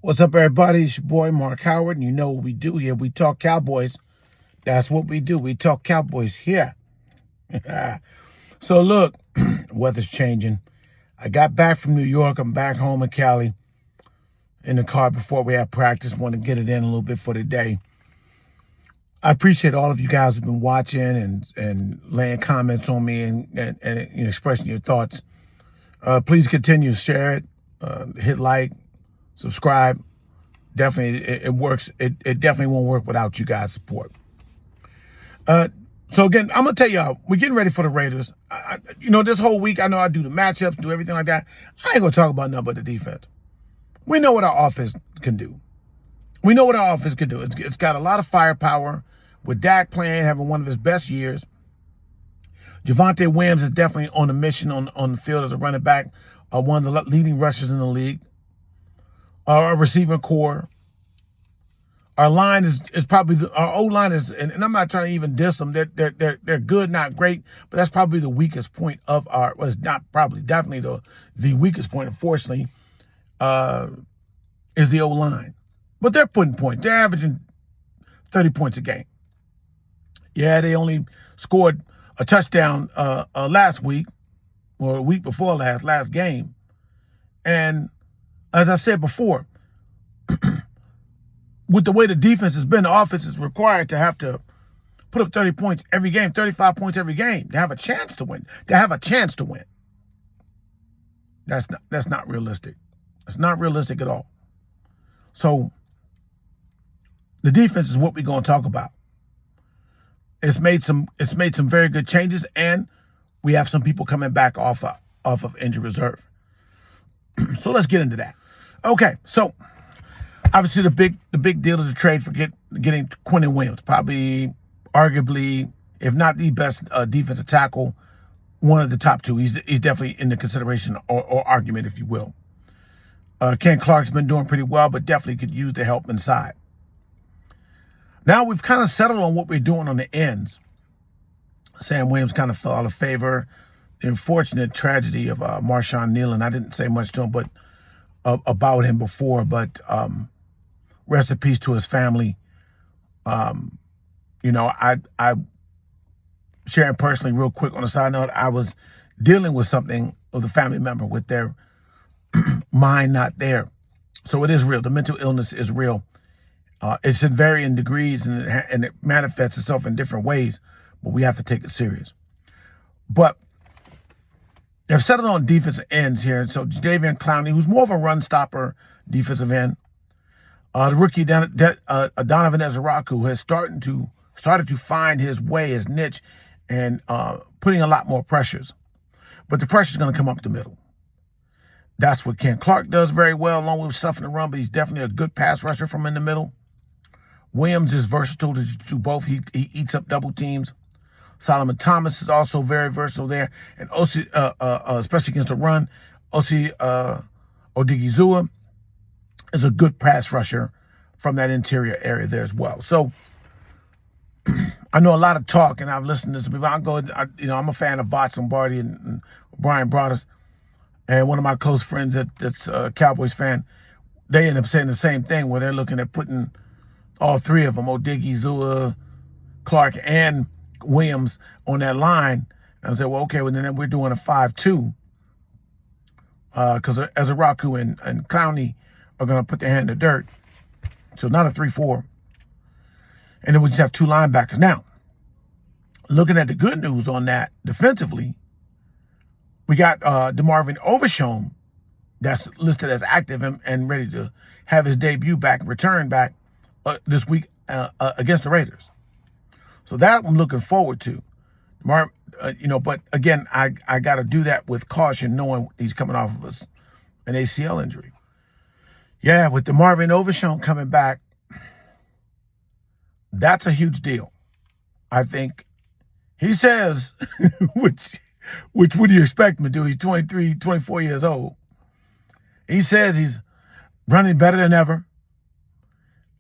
What's up, everybody? It's your boy, Mark Howard, and you know what we do here. We talk Cowboys. That's what we do. We talk Cowboys here. So, look, weather's changing. I got back from New York. I'm back home in Cali in the car before we have practice. Want to get it in a little bit for today. I appreciate all of you guys who've been watching and laying comments on me and expressing your thoughts. Please continue to share it, hit like, subscribe. Definitely, it works. It definitely won't work without you guys' support. So again, I'm gonna tell y'all, we're getting ready for the Raiders. This whole week, I know I do the matchups, do everything like that. I ain't gonna talk about nothing but the defense. We know what our offense can do. We know what our offense can do. It's got a lot of firepower. With Dak playing, having one of his best years. Javonte Williams is definitely on a mission on the field as a running back, one of the leading rushers in the league. Our receiving core. Our line is probably our O-line is, and I'm not trying to even diss them. They're good, not great, but that's probably the weakest point of our. Well, it's not probably, definitely the weakest point. Unfortunately, is the O-line. But they're putting points. They're averaging 30 points a game. Yeah, they only scored a touchdown last week, or a week before last game. And as I said before, with the way the defense has been, the offense is required to have to put up 30 points every game, 35 points every game to have a chance to win. That's not realistic. It's not realistic at all. So the defense is what we're going to talk about. It's made some very good changes, and we have some people coming back off of injured reserve. So let's get into that. Okay, so obviously the big deal is the trade for getting Quentin Williams, probably arguably, if not the best defensive tackle, one of the top two. He's definitely in the consideration or argument, if you will. Ken Clark's been doing pretty well, but definitely could use the help inside. Now we've kind of settled on what we're doing on the ends. Sam Williams kind of fell out of favor. The unfortunate tragedy of Marshawn Nealon. I didn't say much to him, but about him before. But rest in peace to his family. I sharing personally, real quick on a side note, I was dealing with something with a family member with their mind not there. So it is real. The mental illness is real. It's in varying degrees and it manifests itself in different ways, but we have to take it serious. But they've settled on defensive ends here. So Jadeveon Clowney, who's more of a run stopper defensive end. The rookie Donovan Ezeraku has started to find his way, his niche, and putting a lot more pressures. But the pressure is going to come up the middle. That's what Ken Clark does very well, along with stuffing the run, but he's definitely a good pass rusher from in the middle. Williams is versatile to do both. He eats up double teams. Solomon Thomas is also very versatile there. And Osi, especially against the run, Osi Odigizua is a good pass rusher from that interior area there as well. So I know a lot of talk, and I've listened to some people. I'm a fan of Vach Lombardi and Brian Broaddus, and one of my close friends that's a Cowboys fan. They end up saying the same thing, where they're looking at putting all three of them, Odigizua, Clark, and Williams, on that line. And I said, well, okay, well, then we're doing a 5-2 because Ezeraku and Clowney are going to put their hand in the dirt. So not a 3-4. And then we just have two linebackers. Now, looking at the good news on that defensively, we got DeMarvin Overshown that's listed as active and ready to have his debut return back this week against the Raiders. So that I'm looking forward to. But again, I got to do that with caution, knowing he's coming off of an ACL injury. Yeah, with DeMarvin Overshown coming back, that's a huge deal. I think he says, which would you expect him to do? He's 23, 24 years old. He says he's running better than ever.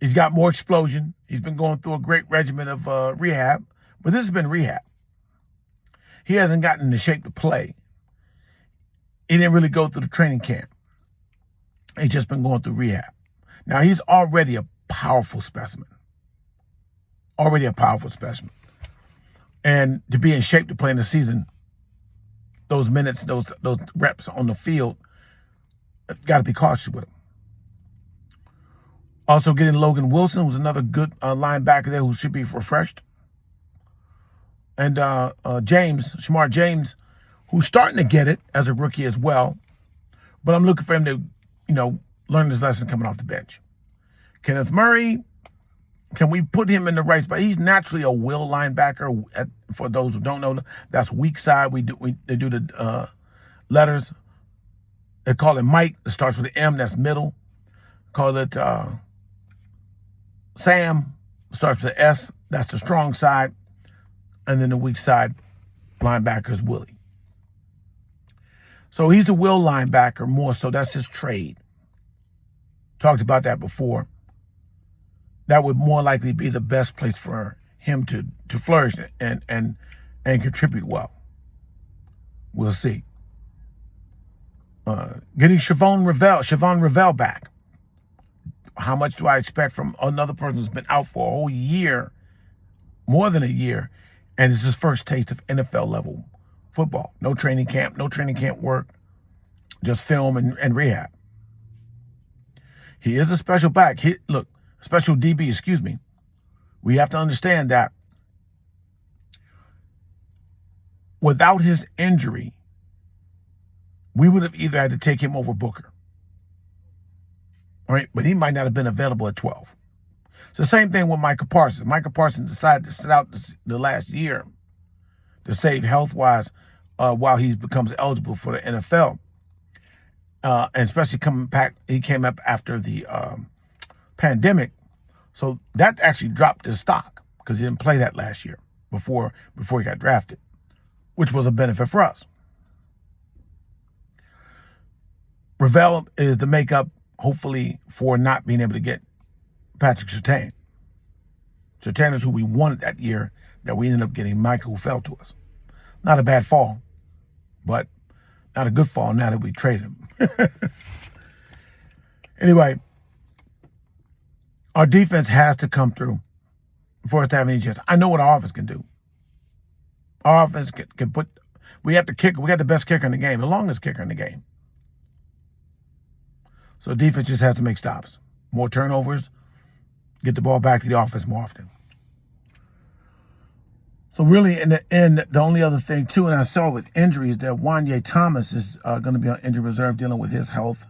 He's got more explosion. He's been going through a great regimen of rehab, but this has been rehab. He hasn't gotten into shape to play. He didn't really go through the training camp. He's just been going through rehab. Now, he's already a powerful specimen. Already a powerful specimen. And to be in shape to play in the season, those minutes, those reps on the field, got to be cautious with him. Also getting Logan Wilson, who's another good linebacker there who should be refreshed. And Shamar James, who's starting to get it as a rookie as well. But I'm looking for him to, learn his lesson coming off the bench. Kenneth Murray, can we put him in the right spot? He's naturally a will linebacker. For those who don't know, that's weak side. They do the letters. They call it Mike. It starts with an M. That's middle. Call it Sam. Starts with an S. That's the strong side. And then the weak side linebacker is Willie. So he's the will linebacker more so. That's his trade. Talked about that before. That would more likely be the best place for him to flourish and contribute well. We'll see. Getting Siobhan Revell back. How much do I expect from another person who's been out for a whole year, more than a year, and it's his first taste of NFL level football? No training camp work, just film and rehab. He is a special back. Special DB, excuse me. We have to understand that without his injury, we would have either had to take him over Booker. All right, but he might not have been available at 12. It's the same thing with Micah Parsons. Micah Parsons decided to sit out the last year to save health-wise while he becomes eligible for the NFL. And especially he came up after the pandemic. So that actually dropped his stock because he didn't play that last year before he got drafted, which was a benefit for us. Revell is the makeup, hopefully, for not being able to get Patrick Surtain. Surtain is who we wanted that year that we ended up getting Micah, who fell to us. Not a bad fall, but not a good fall now that we traded him. Anyway, our defense has to come through for us to have any chance. I know what our offense can do. Our offense can put. We have the kicker. We got the best kicker in the game, the longest kicker in the game. So defense just has to make stops, more turnovers, get the ball back to the offense more often. So really, in the end, the only other thing, too, and I saw with injuries, that Wanye Thomas is going to be on injury reserve dealing with his health.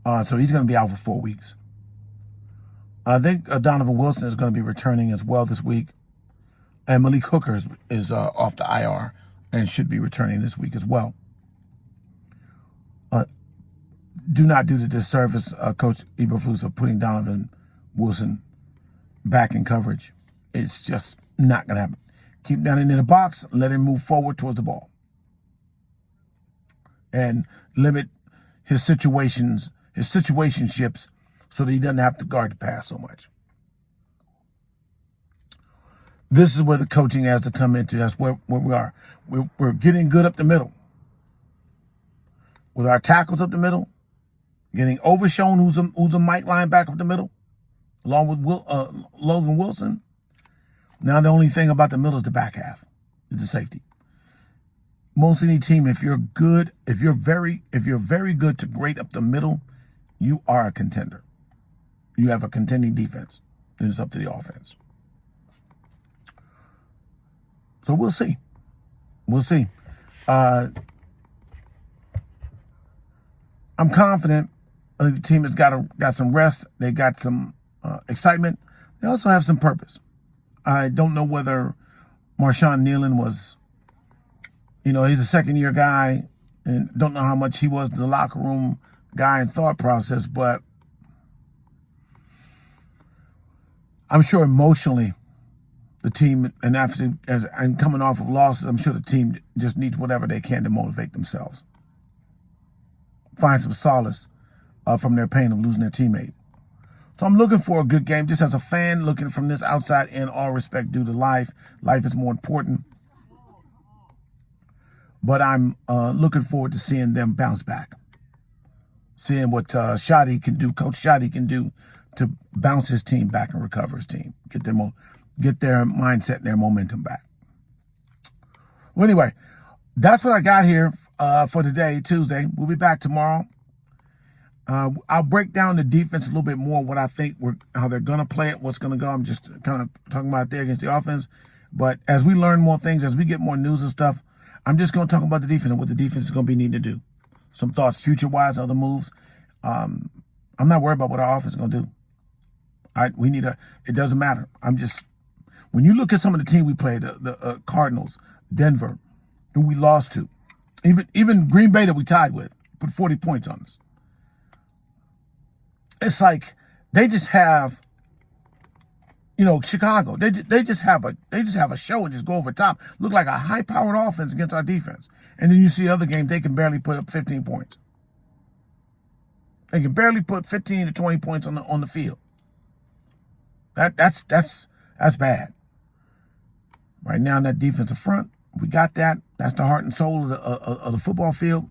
So he's going to be out for 4 weeks. I think Donovan Wilson is going to be returning as well this week. And Malik Hooker is off the IR and should be returning this week as well. Do not do the disservice, Coach Eberflus, of putting Donovan Wilson back in coverage. It's just not going to happen. Keep that in the box, let him move forward towards the ball. And limit his situationships so that he doesn't have to guard the pass so much. This is where the coaching has to come into. That's where we are. We're getting good up the middle. With our tackles up the middle, getting Overshown, who's a Mike linebacker up the middle, along with Logan Wilson. Now the only thing about the middle is the back half, is the safety. Most any team, if you're very good to great up the middle, you are a contender. You have a contending defense. Then it's up to the offense. So we'll see. We'll see. I'm confident the team has got some rest. They got some excitement. They also have some purpose. I don't know whether Marshawn Nealon was, he's a second-year guy, and don't know how much he was the locker room guy and thought process, but I'm sure emotionally the team, and coming off of losses, I'm sure the team just needs whatever they can to motivate themselves. Find some solace from their pain of losing their teammate. So I'm looking for a good game. Just as a fan, looking from this outside in, all respect due to life. Life is more important. But I'm looking forward to seeing them bounce back. seeing what Shotty can do, Coach Shotty can do to bounce his team back and recover his team, get their mindset and their momentum back. Well, anyway, that's what I got here for today, Tuesday. We'll be back tomorrow. I'll break down the defense a little bit more, what I think how they're going to play it, what's going to go. I'm just kind of talking about there against the offense. But as we learn more things, as we get more news and stuff, I'm just going to talk about the defense and what the defense is going to be needing to do. Some thoughts future-wise, other moves. I'm not worried about what our offense is going to do. All right, it doesn't matter. When you look at some of the team we played, the Cardinals, Denver, who we lost to, even Green Bay that we tied with, put 40 points on us. It's like they just have, Chicago. They just have a show and just go over top. Look like a high-powered offense against our defense. And then you see other games, they can barely put up 15 points. They can barely put 15 to 20 points on the field. That's bad. Right now in that defensive front, we got that. That's the heart and soul of the football field.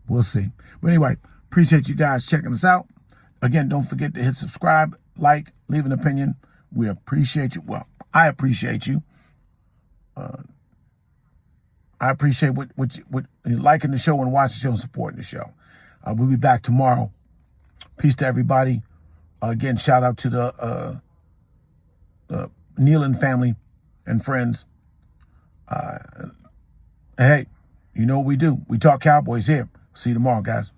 We'll see. But anyway, appreciate you guys checking us out. Again, don't forget to hit subscribe, like, leave an opinion. We appreciate you. Well, I appreciate you. I appreciate what you liking the show and watching the show and supporting the show. We'll be back tomorrow. Peace to everybody. Again, shout out to the Nealon family and friends. Hey, you know what we do. We talk Cowboys here. See you tomorrow, guys.